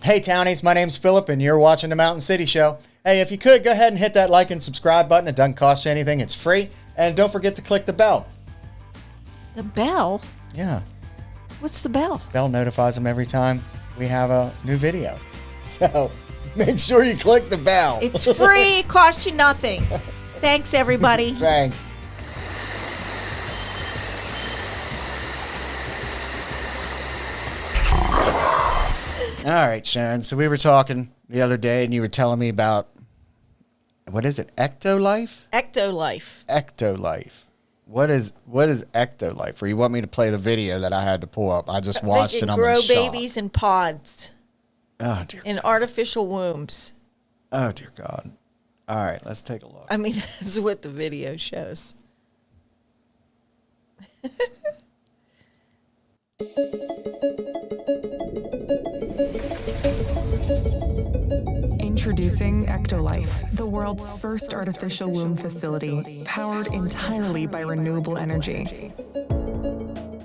Hey townies, my name's Philip and you're watching the Mountain City Show. Hey, if you could, go ahead and hit that like and subscribe button. It doesn't cost you anything. It's free. And don't forget to click the bell. The bell? Yeah. What's the bell? Bell notifies them every time we have a new video. So make sure you click the bell. It's free, costs you nothing. Thanks, everybody. Thanks. All right, Sharon. So we were talking the other day and you were telling me about, what is it? Ectolife? Ectolife. Ectolife. What is ectolife? Or you want me to play the video that I had to pull up? I just watched it. I'm in shock. They grow babies in pods. Oh, dear in God. Artificial wombs. Oh, dear God. All right, let's take a look. I mean, that's what the video shows. Introducing Ectolife, the world's first artificial womb facility, powered entirely by renewable energy.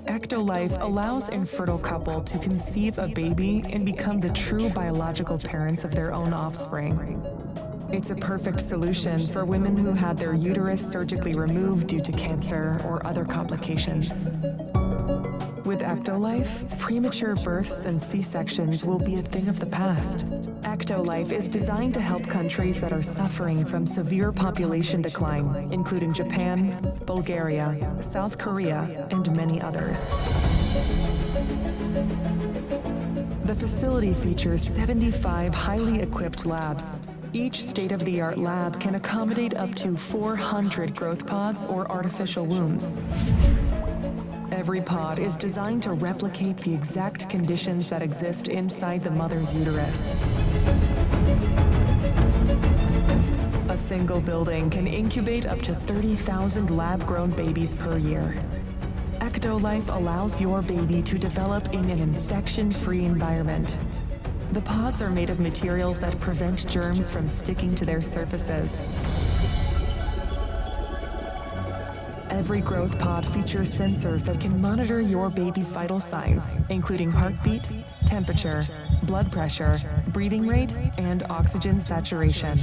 Ectolife allows infertile couple to conceive a baby and become the true biological parents of their own offspring. It's a perfect solution for women who had their uterus surgically removed due to cancer or other complications. With Ectolife, premature births and C-sections will be a thing of the past. Ectolife is designed to help countries that are suffering from severe population decline, including Japan, Bulgaria, South Korea, and many others. The facility features 75 highly equipped labs. Each state-of-the-art lab can accommodate up to 400 growth pods or artificial wombs. Every pod is designed to replicate the exact conditions that exist inside the mother's uterus. A single building can incubate up to 30,000 lab-grown babies per year. Ectolife allows your baby to develop in an infection-free environment. The pods are made of materials that prevent germs from sticking to their surfaces. Every growth pod features sensors that can monitor your baby's vital signs, including heartbeat, temperature, blood pressure, breathing rate, and oxygen saturation.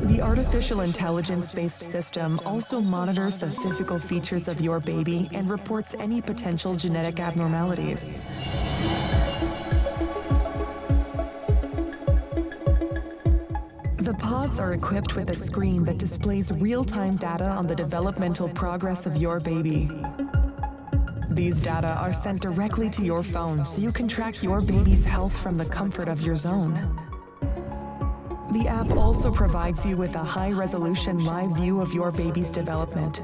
The artificial intelligence-based system also monitors the physical features of your baby and reports any potential genetic abnormalities. The pods are equipped with a screen that displays real-time data on the developmental progress of your baby. These data are sent directly to your phone so you can track your baby's health from the comfort of your zone. The app also provides you with a high-resolution live view of your baby's development.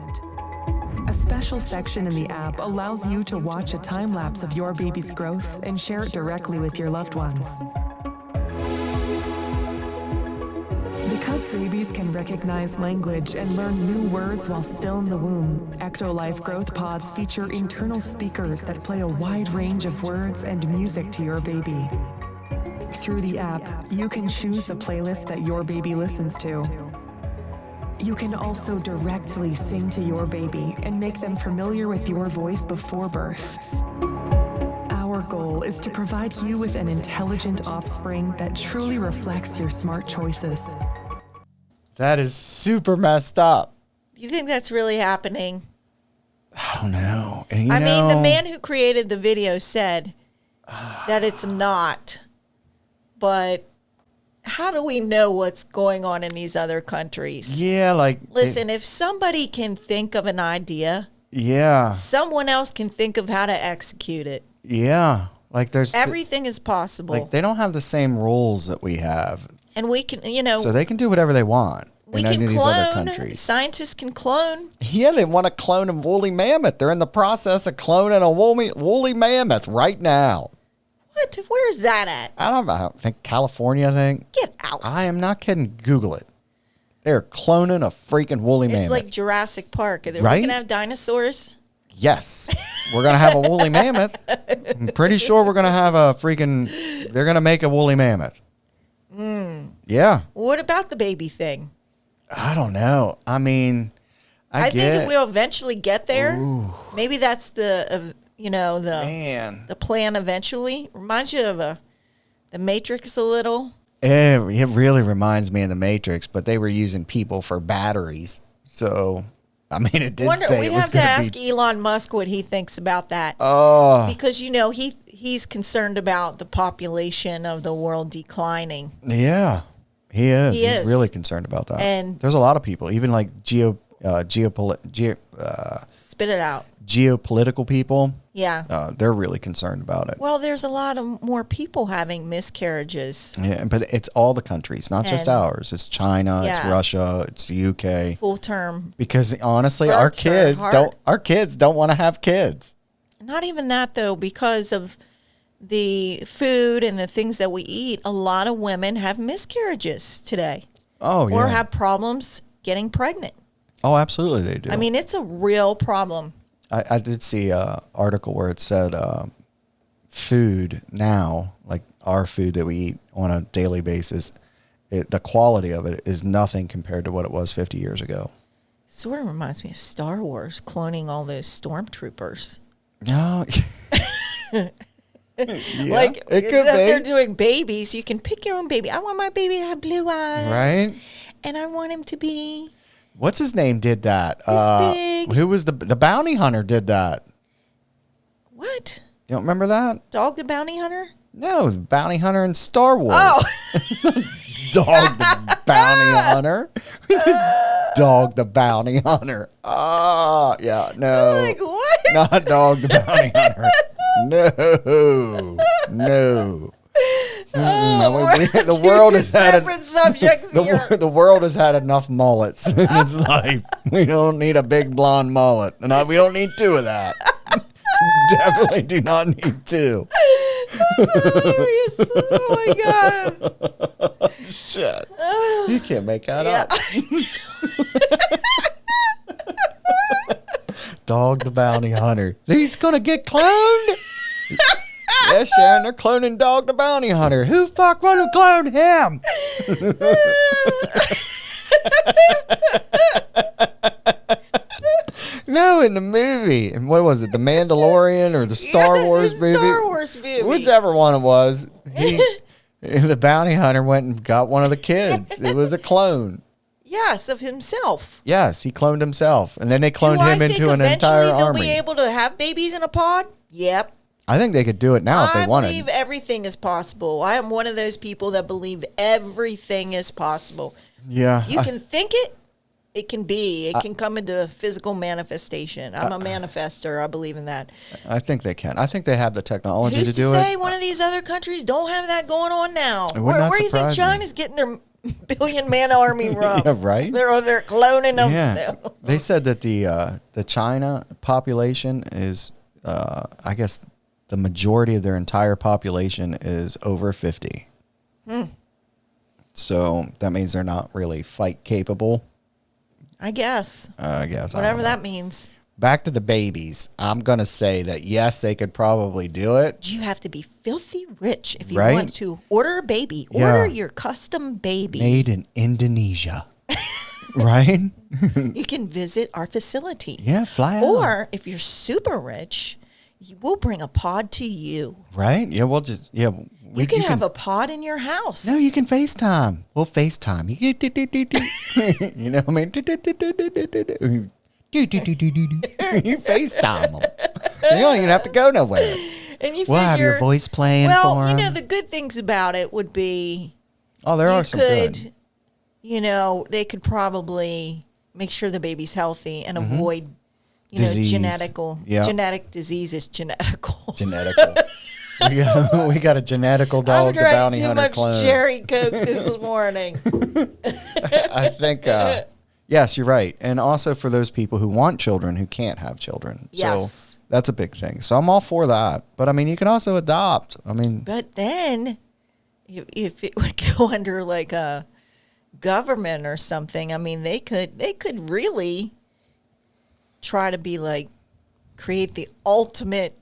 A special section in the app allows you to watch a time-lapse of your baby's growth and share it directly with your loved ones. Because babies can recognize language and learn new words while still in the womb, Ectolife growth pods feature internal speakers that play a wide range of words and music to your baby. Through the app, you can choose the playlist that your baby listens to. You can also directly sing to your baby and make them familiar with your voice before birth. Our goal is to provide you with an intelligent offspring that truly reflects your smart choices. That is super messed up. Do you think that's really happening? I don't know. And, I mean, the man who created the video said that it's not. But how do we know what's going on in these other countries? Yeah, like... Listen, if somebody can think of an idea, yeah, someone else can think of how to execute it. Yeah. Like there's... Everything is possible. Like they don't have the same rules that we have. And we can, So they can do whatever they want. We can these clone. Other countries. Scientists can clone. Yeah, they want to clone a woolly mammoth. They're in the process of cloning a woolly mammoth right now. What? Where is that at? I don't know. I think California, I think. Get out. I am not kidding. Google it. They're cloning a freaking woolly mammoth. It's like Jurassic Park. Are they right? going to have dinosaurs? Yes. We're going to have a woolly mammoth. I'm pretty sure we're going to have a freaking... They're going to make a woolly mammoth. Yeah. What about the baby thing? I don't know. I mean, I think we'll eventually get there. Ooh. Maybe that's the Man. the plan eventually. Reminds you of the Matrix a little. It really reminds me of the Matrix, but they were using people for batteries. So, I mean, it did say We'd it was have to going ask to be. Elon Musk what he thinks about that. Oh, Because, he's concerned about the population of the world declining. yeah, he is. He He's is. really concerned about that. And there's a lot of people, even like spit it out. geopolitical people. Yeah. They're really concerned about it. Well, there's a lot of more people having miscarriages. Yeah, but it's all the countries, not just And- ours. It's China, it's Yeah. Russia, it's the UK. Full term. Because honestly, Births are hard. our kids don't want to have kids. Not even that, though, because of the food and the things that we eat. A lot of women have miscarriages today. Oh yeah. Or have problems getting pregnant. Oh, absolutely, they do. I mean, it's a real problem. I did see an article where it said food now, like our food that we eat on a daily basis, the quality of it is nothing compared to what it was 50 years ago. Sort of reminds me of Star Wars, cloning all those stormtroopers. No. Yeah, Like, it could if they're be. doing babies, you can pick your own baby. I want my baby to have blue eyes. Right? And I want him to be What's his name did that? big. Who was the bounty hunter did that? what? You don't remember that? Dog the bounty hunter? No, the bounty hunter in Star Wars. Oh, Dog the bounty hunter. Dog the bounty hunter. Ah, yeah, no. like what? Not Dog the bounty hunter. No. The world has had separate subjects here. the world has had enough mullets in its life. We don't need a big blonde mullet, and we don't need two of that. Definitely do not need two. Hilarious. Oh my god. Shit, you can't make that Yeah. up. Dog the bounty hunter. He's gonna get cloned. Yes, Sharon, they're cloning Dog the bounty hunter. Who fuck want to clone him? No, in the movie. And what was it? The Mandalorian or the Star Wars the movie? Star Wars movie. Whichever one it was. The bounty hunter went and got one of the kids. It was a clone. Yes, of himself. Yes, he cloned himself. And then they cloned Do I him think into an entire eventually they'll army. be able to have babies in a pod? Yep. I think they could do it now if they I wanted. believe everything is possible. I am one of those people that believe everything is possible. Yeah. You can think it, it can be. It can come into physical manifestation. I'm a manifester. I believe in that. I think they can. I think they have the technology Who's to to do say it. one of these other countries don't have that going on now? would Where, not where do you think surprise me. China's getting their billion-man army from? Yeah, right? They're cloning them. Yeah. They said that the China population is, I guess, the majority of their entire population is over 50. So that means they're not really fight capable. I guess. I guess. I Whatever don't know. that means. Back to the babies. I'm going to say that, yes, they could probably do it. You have to be filthy rich if you Right? want to order a baby. Yeah. Order your custom baby. Made in Indonesia. Right? You can visit our facility. Yeah, fly out. Or if you're super rich, we'll bring a pod to you. Right? Yeah, we'll just, yeah. You can have a pod in your house. No, you can FaceTime. We'll FaceTime. You know what I mean? You FaceTime them. You don't even have to go nowhere. And you We'll have your figure- voice playing well, for you know, them. the good things about it would be Oh, there you are some could, good. you know, they could probably make sure the baby's healthy and avoid, you Disease. know, Yeah. genetic disease is genetical. Genetical. we got a genetical I'm dog, the drinking bounty too hunter much clone. cherry Coke this morning. I think, yes, you're right. And also for those people who want children who can't have children. Yes. So that's a big thing. So I'm all for that. But I mean, you can also adopt. I mean, But then, if it would go under like a government or something, I mean, they could really try to be like create the ultimate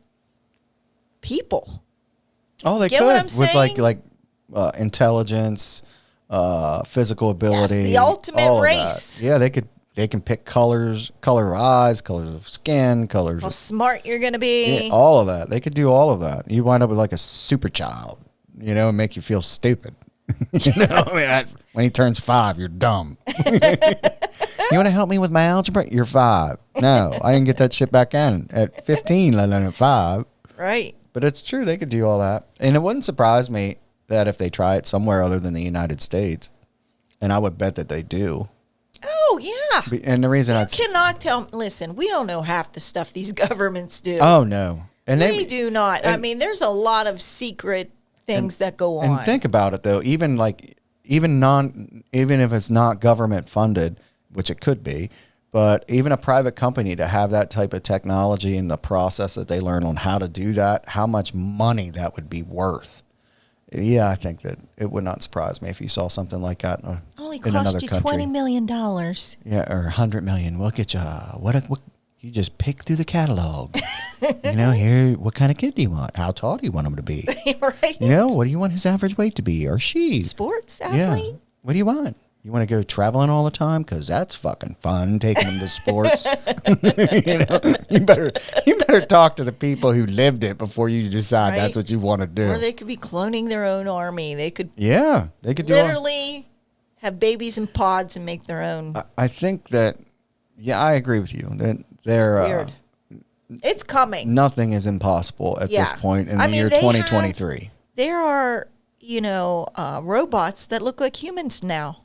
people. oh, they Get could what I'm with saying? like intelligence, physical ability, the ultimate all of race. that. Yeah, they could They can pick colors, color of eyes, colors of skin, colors How of smart you're going to be. all of that. They could do all of that. You wind up with like a super child, and make you feel stupid. When he turns 5, you're dumb. You want to help me with my algebra? You're 5. No, I didn't get that shit back in at 15, let alone at 5. Right. But it's true. They could do all that. And it wouldn't surprise me that if they try it somewhere other than the United States, and I would bet that they do. Oh, yeah. And the reason You cannot tell. Listen, we don't know half the stuff these governments do. Oh, no. And we do not. I mean, there's a lot of secret things that go on. And think about it, though. Even if it's not government funded, which it could be, but even a private company to have that type of technology and the process that they learn on how to do that, how much money that would be worth. Yeah, I think that it would not surprise me if you saw something like that Only in another cost you country. $20 million. Yeah, or $100 million. We'll get you. What you just pick through the catalog. Here, what kind of kid do you want? How tall do you want him to be? Right. What do you want his average weight to be, or she? Sports Yeah. athlete? What do you want? You want to go traveling all the time? Because that's fucking fun, taking them to sports. You better talk to the people who lived it before you decide that's what you want to do. Or they could be cloning their own army. They could they could do literally have babies in pods and make their own. I think that, I agree with you. That they're Weird. It's coming. Nothing is impossible at this point in the year 2023. There are, robots that look like humans now.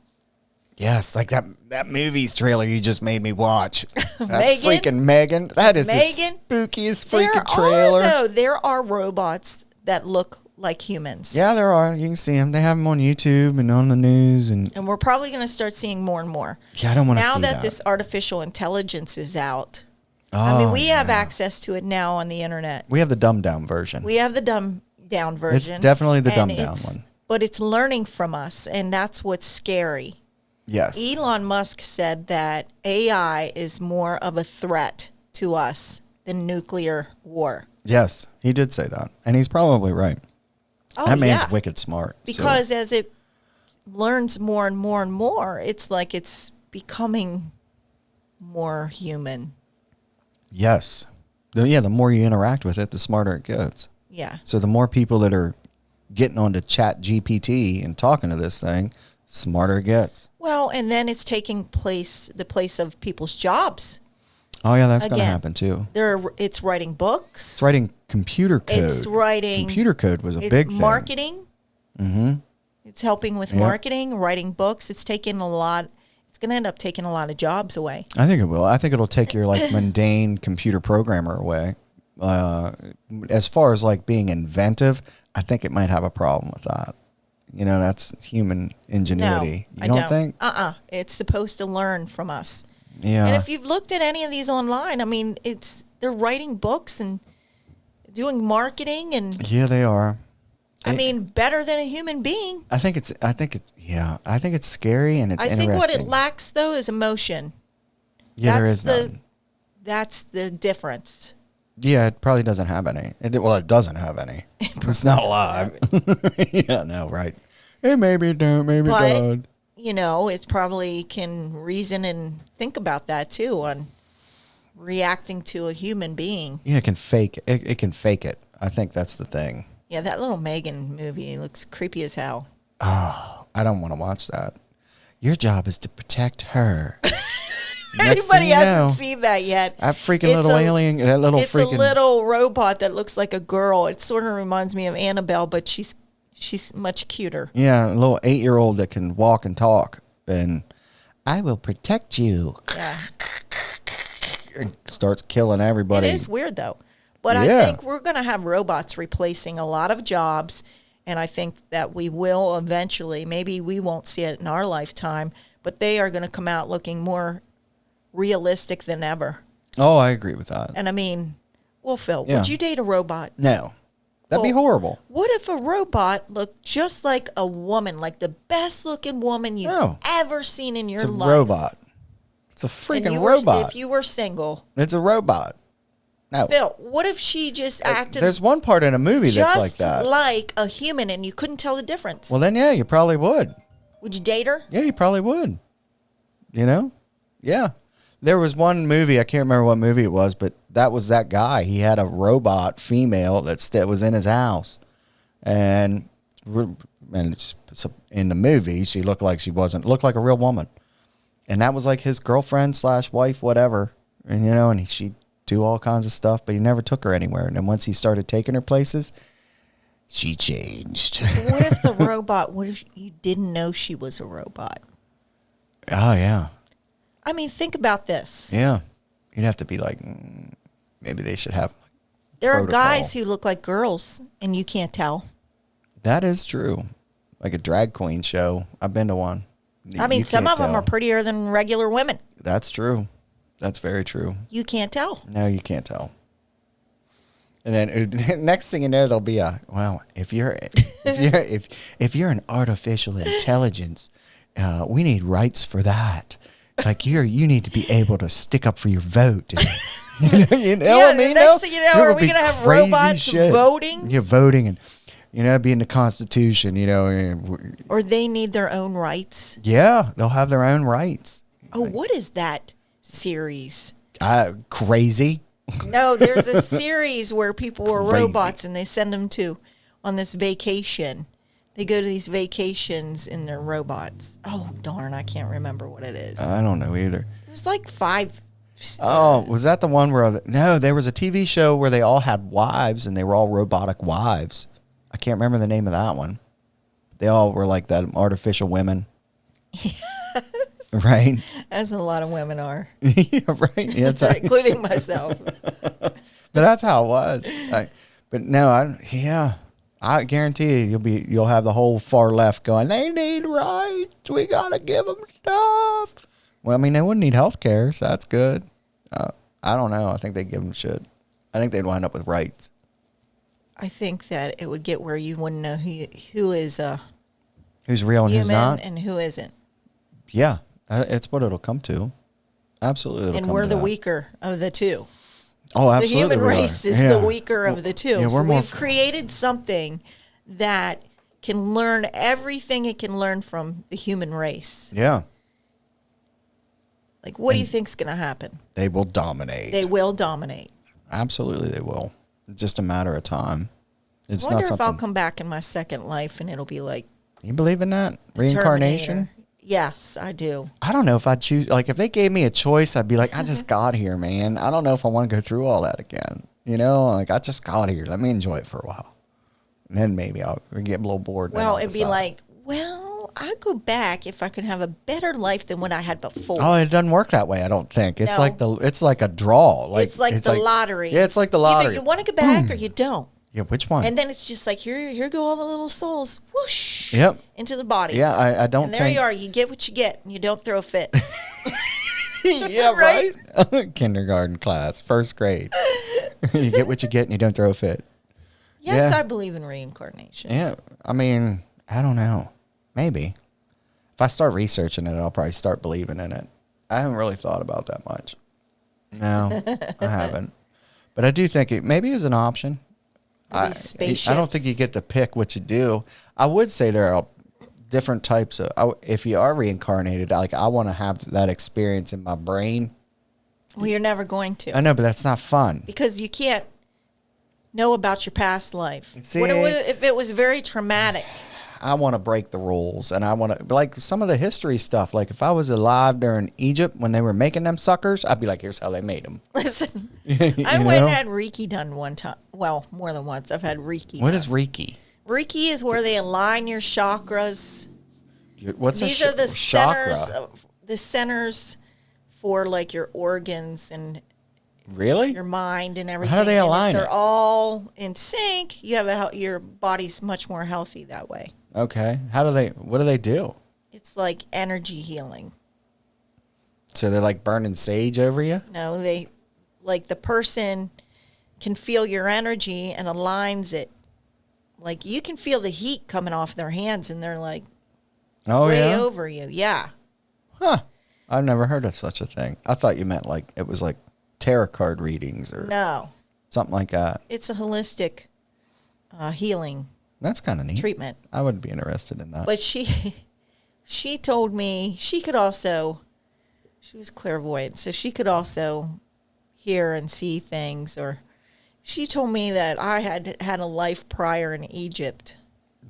Yes, like that movie's trailer you just made me watch. That Megan? freaking Megan. That is Megan? the spookiest freaking trailer. There are robots that look like humans. Yeah, there are. You can see them. They have them on YouTube and on the news. And we're probably going to start seeing more and more. Yeah, I don't want to see that. Now that this artificial intelligence is out, we have access to it now on the internet. We have the dumbed down version. We have the dumbed down version. It's definitely the dumbed down one. But it's learning from us, and that's what's scary. Yes. Elon Musk said that AI is more of a threat to us than nuclear war. Yes, he did say that. And he's probably right. Oh, that man's wicked smart. Because as it learns more and more and more, it's like it's becoming more human. Yes. The more you interact with it, the smarter it gets. Yeah. So the more people that are getting onto Chat GPT and talking to this thing, smarter it gets. Well, and then it's taking the place of people's jobs. Oh, yeah, that's going to happen, too. It's writing books. It's writing computer code. It's writing... Computer code was a big thing. Marketing. Mm-hmm. It's helping with marketing, writing books. It's taking a lot... It's going to end up taking a lot of jobs away. I think it will. I think it'll take your, mundane computer programmer away. As far as, being inventive, I think it might have a problem with that. That's human ingenuity. No, you don't think? It's supposed to learn from us. Yeah. And if you've looked at any of these online, they're writing books and doing marketing and yeah, they are. Better than a human being. I think it's scary and it's interesting. I think what it lacks though is emotion. Yeah, there is none. That's the difference. Yeah, it probably doesn't have any. It doesn't have any. It's not alive. Yeah, no, right. Hey, maybe it don't, maybe it don't. It probably can reason and think about that too on reacting to a human being. Yeah, it can fake it. It can fake it. I think that's the thing. Yeah, that little Megan movie looks creepy as hell. Oh, I don't want to watch that. Your job is to protect her. Anybody hasn't seen that yet. That freaking little alien, that little it's freaking... a little robot that looks like a girl. It sort of reminds me of Annabelle, but she's much cuter. Yeah, a little 8-year-old that can walk and talk. And I will protect you. Yeah. And starts killing everybody. It is weird, though. But I think we're going to have robots replacing a lot of jobs. And I think that we will eventually, maybe we won't see it in our lifetime, but they are going to come out looking more realistic than ever. Oh, I agree with that. And Phil, would you date a robot? No. That'd be horrible. What if a robot looked just like a woman, like the best looking woman you've ever seen in your life? It's a robot. It's a freaking robot. If you were single. It's a robot. No. Phil, what if she just acted... There's one part in a movie that's like that. Just like a human and you couldn't tell the difference. Well, then, yeah, you probably would. Would you date her? Yeah, you probably would. Yeah. There was one movie, I can't remember what movie it was, but that was that guy. He had a robot female that was in his house. And in the movie, she looked like looked like a real woman. And that was like his girlfriend / wife, whatever. And, and she'd do all kinds of stuff, but he never took her anywhere. And then once he started taking her places, she changed. What if the robot, what if you didn't know she was a robot? Oh, yeah. I mean, think about this. Yeah. You'd have to be like, maybe they should have There are protocol. guys who look like girls, and you can't tell. That is true. Like a drag queen show. I've been to one. I mean, You some can't of them tell. are prettier than regular women. That's true. That's very true. You can't tell. No, you can't tell. And then next thing you know, there'll be if you're an artificial intelligence, we need rights for that. Like you need to be able to stick up for your vote. You know what I mean? Next thing you know, There are would we be going to have crazy robots shit. voting? Yeah, voting and be in the Constitution. Or they need their own rights? Yeah, they'll have their own rights. Oh, what is that series? Crazy. No, there's a series where people are Crazy. robots and they send them on this vacation. They go to these vacations in their robots. Oh, darn, I can't remember what it is. I don't know either. There's like 5. Oh, was that the one where... No, there was a TV show where they all had wives, and they were all robotic wives. I can't remember the name of that one. They all were like that artificial women. Yes. Right? As a lot of women are. Yeah, right. Yeah, Including myself. But that's how it was. But no, I guarantee you'll have the whole far left going, they need rights. We got to give them stuff. Well, I mean, they wouldn't need health care, so that's good. I don't know. I think they'd give them shit. I think they'd wind up with rights. I think that it would get where you wouldn't know who is Who's real and who's human not? and who isn't. Yeah, it's what it'll come to. Absolutely. And we're the weaker of the two. Oh, The absolutely. human race is the weaker of the two. Yeah, so we're we've created something that can learn everything it can learn from the human race. Yeah. Like, what do you think's going to happen? They will dominate. They will dominate. Absolutely, they will. It's just a matter of time. It's I wonder not if something. I'll come back in my second life and it'll be like You believe in that the reincarnation? Terminator. Yes, I do. I don't know if I'd choose. Like, if they gave me a choice, I'd be like, I just got here, man. I don't know if I want to go through all that again. Like, I just got here. Let me enjoy it for a while. And then maybe I'll get a little bored. Well, it'd be like, I'd go back if I could have a better life than what I had before. Oh, it doesn't work that way. I don't think it's No. it's like a draw. Like it's like the lottery. Yeah, it's like the lottery. Either you want to go back or you don't. Yeah, which one? And then it's just like here go all the little souls, whoosh, Yep. into the bodies. Yeah, I don't And there think. you are. You get what you get, and you don't throw a fit. Yeah, Right? right. Kindergarten class, first grade. You get what you get, and you don't throw a fit. Yes, Yeah. I believe in reincarnation. Yeah, I mean, I don't know. Maybe if I start researching it, I'll probably start believing in it. I haven't really thought about that much. No, I haven't. But I do think maybe it's an option. I don't think you get to pick what you do. I would say there are different types of. If you are reincarnated, like I want to have that experience in my brain. Well, you're never going to. I know, but that's not fun. Because you can't know about your past life. See? What if it was very traumatic? I want to break the rules, and I want to like some of the history stuff. Like if I was alive during Egypt when they were making them suckers, I'd be like, "Here's how they made them." Listen, You I went know? and had Reiki done one time. Well, more than once. I've had Reiki. What done. is Reiki? Reiki is where they align your chakras. What's These a are the chakra? centers for like your organs and Really? your mind and everything. How do they And if align they're it? all in sync. You have your body's much more healthy that way. Okay. What do they do? It's like energy healing. So they're like burning sage over you? No, the person can feel your energy and aligns it. Like you can feel the heat coming off their hands and they're like Oh, way yeah? over you. Yeah. Huh. I've never heard of such a thing. I thought you meant like it was like tarot card readings or No, something like that. it's a holistic healing That's kind of neat. treatment. I would be interested in that. But she told me she could also She was clairvoyant, so she could also hear and see things. Or she told me that I had a life prior in Egypt.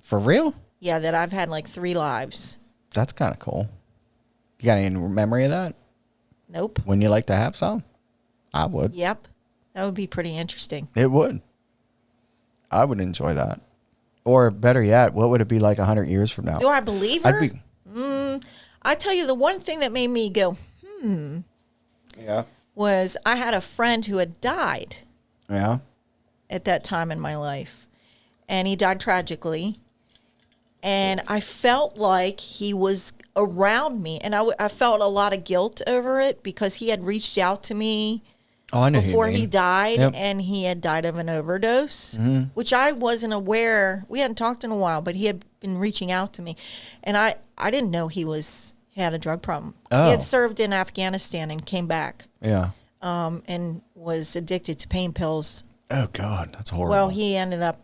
For real? Yeah, that I've had like 3 lives. That's kind of cool. You got any memory of that? Nope. Wouldn't you like to have some? I would. Yep. That would be pretty interesting. It would. I would enjoy that. Or better yet, what would it be like 100 years from now? Do I believe her? I'd be. I tell you, the one thing that made me go, Yeah. was I had a friend who had died Yeah. at that time in my life. And he died tragically. And I felt like he was around me. And I felt a lot of guilt over it because he had reached out to me Oh, I know before who you he mean. died. Yep. And he had died of an overdose, Mm-hmm. which I wasn't aware. We hadn't talked in a while, but he had been reaching out to me. And I didn't know he had a drug problem. Oh. He had served in Afghanistan and came back. Yeah. And was addicted to pain pills. Oh, God. That's horrible. Well, he ended up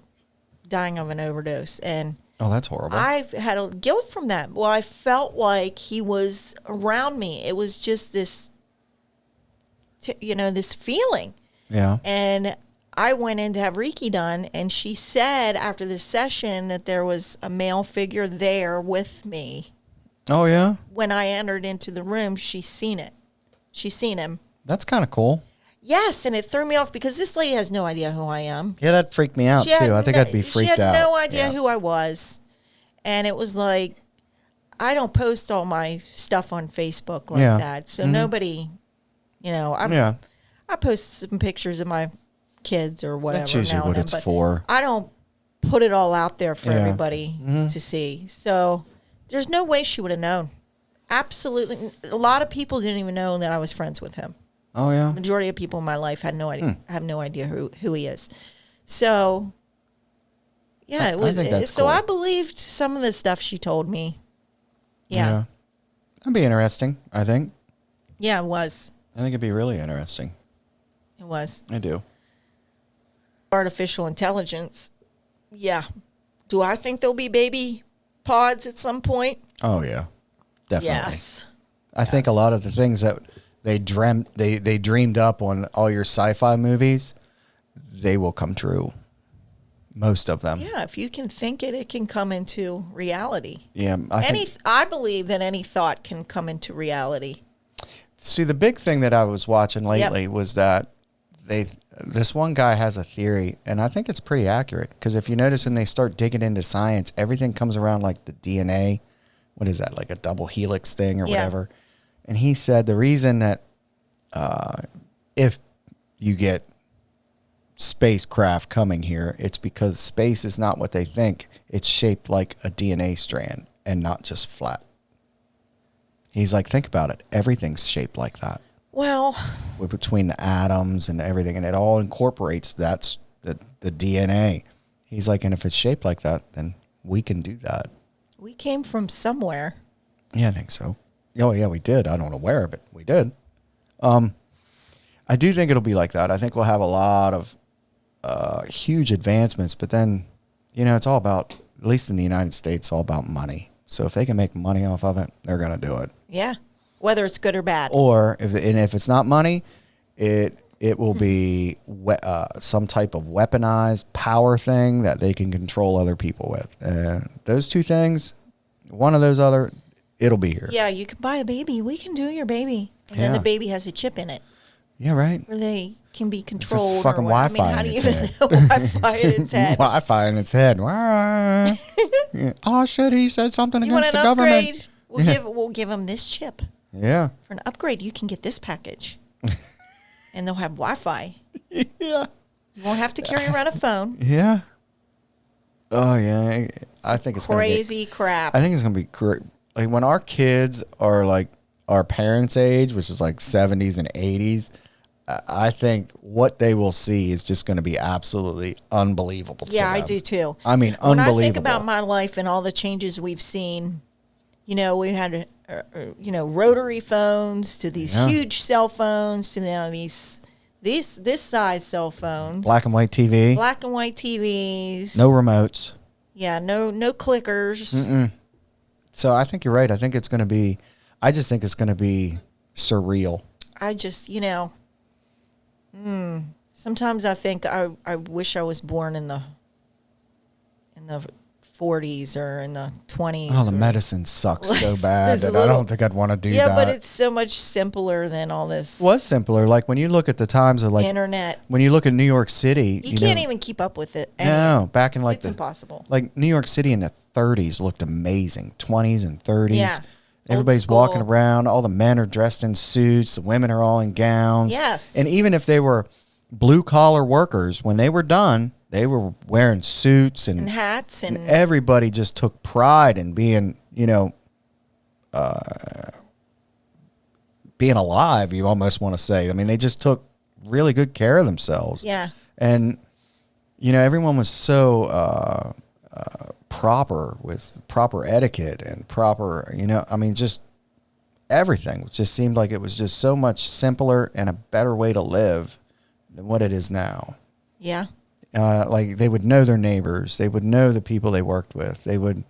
dying of an overdose. And oh, that's horrible. I've had a guilt from that. Well, I felt like he was around me. It was just this, this feeling. Yeah. And I went in to have Reiki done, and she said after the session that there was a male figure there with me. Oh, yeah? When I entered into the room, she's seen it. She's seen him. That's kind of cool. Yes, and it threw me off because this lady has no idea who I am. Yeah, that freaked me out, too. I think I'd be freaked out. She had no idea Yeah. who I was. And it was like, I don't post all my stuff on Facebook like Yeah. that. So nobody, Yeah. I post some pictures of my kids or whatever. That's usually now what and it's then, but for. I don't put it all out there for Yeah. everybody to see. So there's no way she would have known. Absolutely. A lot of people didn't even know that I was friends with him. Oh, yeah? Majority of people in my life had no idea. Have no idea who he is. So, yeah, it was. I think that's so cool. I believed some of the stuff she told me. Yeah, That'd be interesting, I think. yeah, it was. I think it'd be really interesting. It was I do. artificial intelligence. Yeah. Do I think there'll be baby pods at some point? Oh, yeah. Definitely. Yes. I think a lot of the things that they dreamed up on all your sci-fi movies, they will come true. Most of them. Yeah, if you can think it, it can come into reality. Yeah. I believe that any thought can come into reality. See, the big thing that I was watching lately was that this one guy has a theory, and I think it's pretty accurate, because if you notice when they start digging into science, everything comes around like the DNA. What is that, like a double helix thing or whatever? And he said the reason that if you get spacecraft coming here, it's because space is not what they think. It's shaped like a DNA strand and not just flat. He's like, think about it. Everything's shaped like that. Well, Between the atoms and everything, and it all incorporates the DNA. He's like, and if it's shaped like that, then we can do that. we came from somewhere. Yeah, I think so. Oh, yeah, we did. I don't know where, but we did. I do think it'll be like that. I think we'll have a lot of huge advancements, but then, it's all about, at least in the United States, all about money. So if they can make money off of it, they're going to do it. Yeah, whether it's good or bad. Or if it's not money, it will be some type of weaponized power thing that they can control other people with. Those two things, one of those other, it'll be here. Yeah, you can buy a baby. We can do your baby. And then Yeah. the baby has a chip in it Yeah, right. where they can be controlled. fucking or what. Wi-Fi how in do you its even head. know Wi-Fi in its head? Wi-Fi in its head. Yeah. Oh shit! He said something You want against an the government. upgrade? We'll give them this chip. Yeah. For an upgrade, you can get this package. And they'll have Wi-Fi. Yeah. You won't have to carry around a phone. Yeah. Oh yeah. I think it's Crazy crap. I think it's gonna be like when our kids are like our parents' age, which is like 70s and 80s. I think what they will see is just going to be absolutely unbelievable. Yeah, to I them. do too. I mean, When unbelievable. I think about my life and all the changes we've seen, we had, rotary phones to these Yeah. huge cell phones to now this size cell phones, Black and white TV, black and white TVs. no remotes. Yeah, no clickers. So I think you're right. I think it's going to be. I just think it's going to be surreal. I just, sometimes I think I wish I was born in the 40s or in the 20s. Oh, the medicine sucks so bad that I don't think I'd want to do that. Yeah, but it's so much simpler than all this was simpler. Like when you look at the times of like internet. when you look at New York City, You can't even keep up with it. No, back in like it's impossible. Like New York City in the 30s looked amazing. 20s and 30s. Yeah. Everybody's walking around. All the men are dressed in suits. The women are all in gowns. Yes. And even if they were blue collar workers, when they were done, they were wearing suits and hats. And everybody just took pride in being, being alive, you almost want to say. I mean, they just took really good care of themselves. Yeah. And, everyone was so proper with proper etiquette and proper, just everything. It just seemed like it was just so much simpler and a better way to live than what it is now. Yeah. Like they would know their neighbors. They would know the people they worked with. They would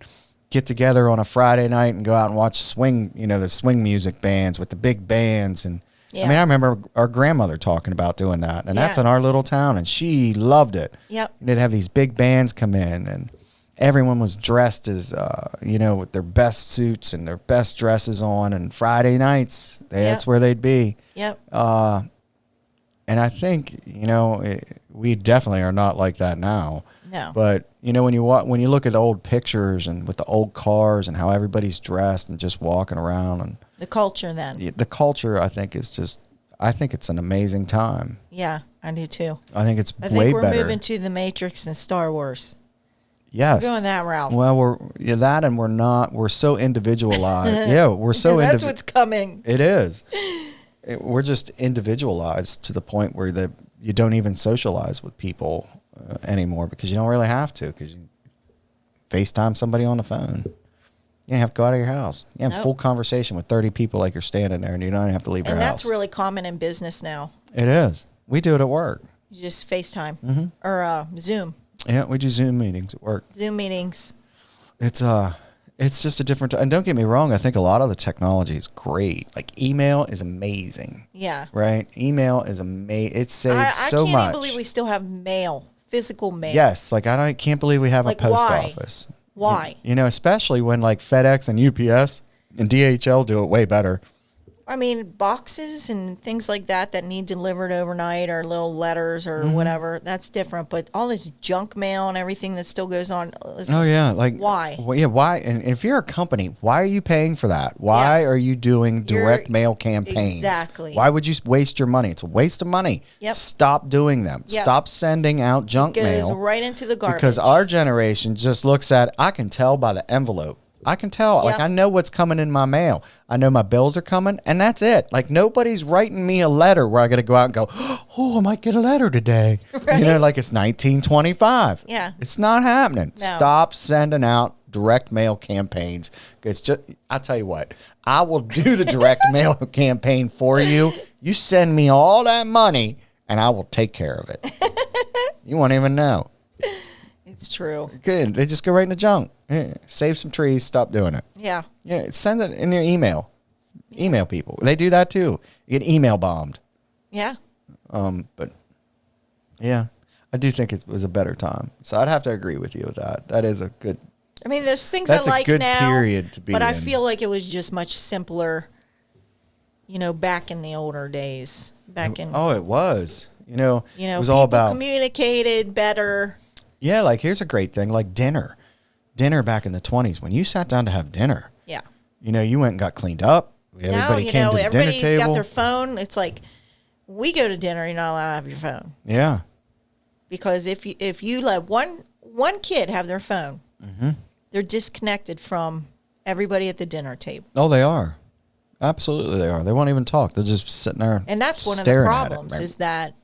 get together on a Friday night and go out and watch swing, the swing music bands with the big bands. And I mean, I remember our grandmother talking about doing that, and that's in our little town, and she loved it. Yep. They'd have these big bands come in, and everyone was dressed as, with their best suits and their best dresses on, and Friday nights, that's where they'd be. Yep. And I think, we definitely are not like that now. No. But, when you look at old pictures and with the old cars and how everybody's dressed and just walking around and the culture then. The culture, I think, it's an amazing time. Yeah, I do too. I think it's I way think we're better. moving to the Matrix and Star Wars. Yes. We're going that route. Well, we're so individualized. Yeah, we're so That's what's coming. It is. We're just individualized to the point where you don't even socialize with people anymore because you don't really have to, because you FaceTime somebody on the phone. You don't have to go out of your house. You have full conversation with 30 people like you're standing there, and you don't even have to leave your house. And that's really common in business now. It is. We do it at work. You just FaceTime or Zoom. Yeah, we do Zoom meetings at work. Zoom meetings. It's just a different. And don't get me wrong, I think a lot of the technology is great. Like email is amazing. Yeah. Right. Email is amazing. It saves so much. I can't even believe we still have mail, physical mail. Yes, like I can't believe we have a post office. Why? Especially when like FedEx and UPS and DHL do it way better. I mean, boxes and things like that need delivered overnight, or little letters or whatever, that's different. But all this junk mail and everything that still goes on. Oh, yeah. Like, why? Well, yeah, why? And if you're a company, why are you paying for that? Why are you doing direct mail campaigns? Exactly. Why would you waste your money? It's a waste of money. Yep. Stop doing them. Yep. Stop sending out junk mail. It goes right into the garbage. Because our generation just looks at, I can tell by the envelope. I can tell. Like, I know what's coming in my mail. I know my bills are coming, and that's it. Like, nobody's writing me a letter where I got to go out and go, oh, I might get a letter today. Right? Like it's 1925. Yeah. It's not happening. No. Stop sending out direct mail campaigns. It's just, I'll tell you what, I will do the direct mail campaign for you. You send me all that money, and I will take care of it. You won't even know. It's true. Good. They just go right in the junk. Save some trees. Stop doing it. Yeah. Yeah. Send it in your email. Email people. They do that too. You get email bombed. Yeah. But yeah, I do think it was a better time. So I'd have to agree with you with that. That is a good. I mean, there's things that's I like a good now, period to be but in. I feel like it was just much simpler. Back in the older days. Back in. Oh, it was. It was people all about communicated better. Yeah, like here's a great thing, like dinner. Dinner back in the 20s, when you sat down to have dinner. Yeah. You went and got cleaned up. Everybody came to the dinner table. Everybody's got their phone. It's like, we go to dinner, you're not allowed to have your phone. Yeah. Because if you let one kid have their phone, they're disconnected from everybody at the dinner table. Oh, they are. Absolutely, they are. They won't even talk. They're just sitting there. And that's one of the problems is that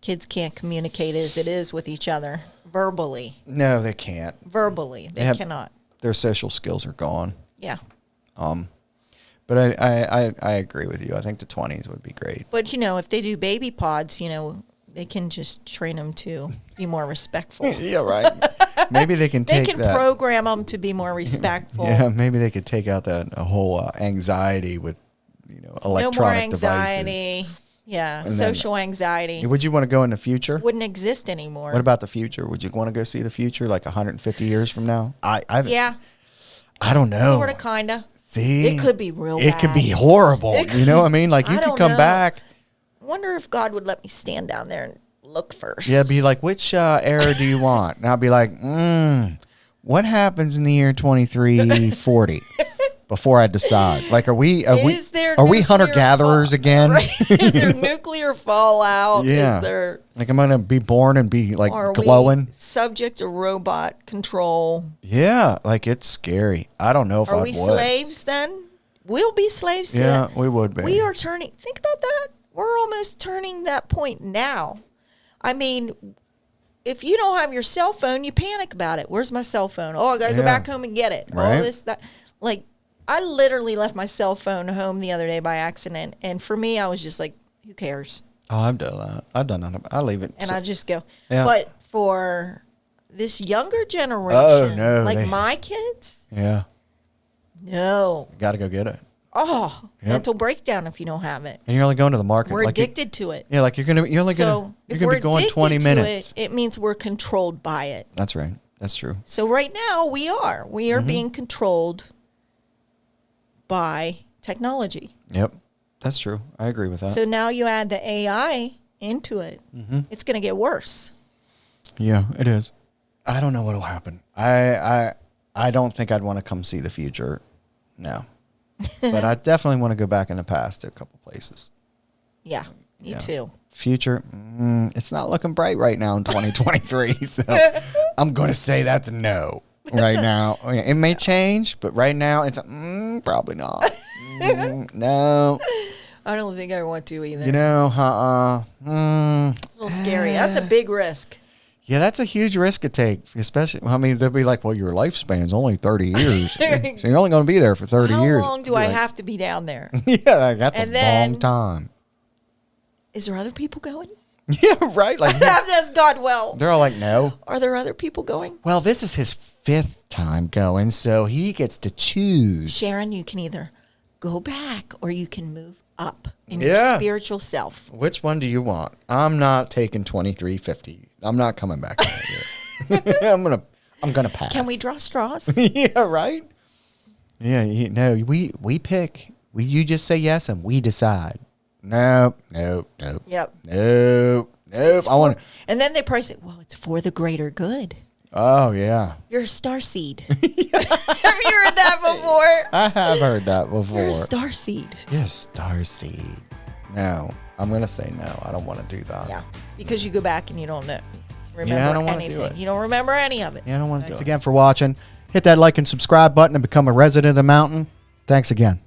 kids can't communicate as it is with each other verbally. No, they can't. Verbally, they cannot. Their social skills are gone. Yeah. But I agree with you. I think the 20s would be great. But if they do baby pods, they can just train them to be more respectful. Yeah, right. Maybe they can take They can program them to be more respectful. Yeah, maybe they could take out that whole anxiety with know, No more electronic devices. anxiety. Yeah, And then- social anxiety Would you want to go in the future? wouldn't exist anymore. What about the future? Would you want to go see the future, like 150 years from now? Yeah, I don't know. sort of, kind of. See, It could be real It could be bad. horrible. It You know what I mean? Like I you could don't come know. back. Wonder if God would let me stand down there and look first. Yeah, be like, which era do you want? And I'll be like, what happens in the year 2340? Before I decide, like, are we Is there are we nuclear hunter gatherers fall- again? Right? Is there nuclear fallout? Yeah. Is there, Like, I'm gonna be born and be like are glowing. we subject to robot control? Yeah, like it's scary. I don't know if Are I we would. slaves then? We'll be slaves. to Yeah, that. we would be. We are turning. Think about that. We're almost turning that point now. I mean, if you don't have your cell phone, you panic about it. Where's my cell phone? Oh, I got to go Yeah. back home and get it. Right. All this, that. Like, I literally left my cell phone home the other day by accident. And for me, I was just like, who cares? Oh, I've done that. I've done that. I leave it. And I just go. Yeah. But for this younger generation, Oh, no, like my kids, yeah, no. got to go get it. Oh, Yep. mental breakdown if you don't have it. And you're only going to the market. We're like you- addicted to it. Yeah, like you're only So gonna you're if gonna we're be going addicted 20 to minutes. it means we're controlled by it. That's right. That's true. So right now we are Mm-hmm. being controlled by technology. Yep, that's true. I agree with that. So now you add the AI into it, Mm-hmm. it's going to get worse. Yeah, it is. I don't know what'll happen. I don't think I'd want to come see the future. No, but I definitely want to go back in the past to a couple places. Yeah, me Yeah. too. Future, it's not looking bright right now in 2023. So I'm going to say that's a no right now. It may change, but right now it's probably not. No, I don't think I want to either. you know, It's a little scary. That's a big risk. Yeah, that's a huge risk to take, especially, I mean, they'll be like, well, your lifespan's only 30 years. So you're only going to be there for 30 How years. long do Be I like, have to be down there? Yeah, like, that's And a then- long time. Is there other people going? Yeah, right. Like, That's God well. they're all like, no. Are there other people going? Well, this is his 5th time going, so he gets to choose. Sharon, you can either go back or you can move up in Yeah. your spiritual self. Which one do you want? I'm not taking 2350. I'm not coming back down here. I'm gonna pass. Can we draw straws? Yeah, right. Yeah, no, we pick. You just say yes and we decide. Nope. Yep. Nope. It's I want. for- And then they probably say, well, it's for the greater good. Oh yeah, You're a star seed. Have you heard that before? I have heard that You're a before. star seed. Yes, starseed. No, I'm gonna say no. I don't want to do that. Yeah. Because you go back and you don't know. Remember Yeah, I don't wanna do anything. it. You don't remember any of it. Yeah, I don't want to do it. Thanks again for watching. Hit that like and subscribe button and become a resident of the mountain. Thanks again.